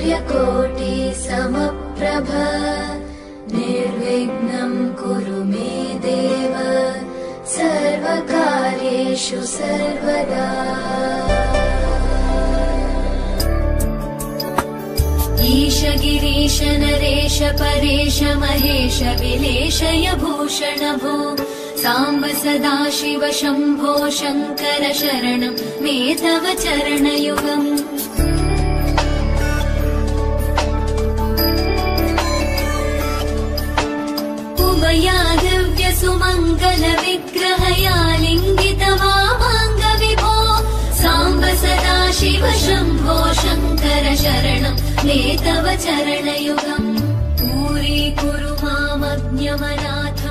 सूर्यकोटि समप्रभ निर्विघ्नं कुरु मे देव सर्वकार्येषु सर्वदा। ईश गिरीश नरेश परेश महेश विलेशय भूषण भो साम्ब सदा शिव शम्भो शङ्कर शरणं मे तव चरणयुगम्। उमया दिव्य सुमङ्गल विग्रहया लिङ्गित वामाङ्ग विभो साम्ब सदा शिव शम्भो शङ्कर शरणं मे तव चरणयुगम्। पूरी कुरु मामज्ञमनाथ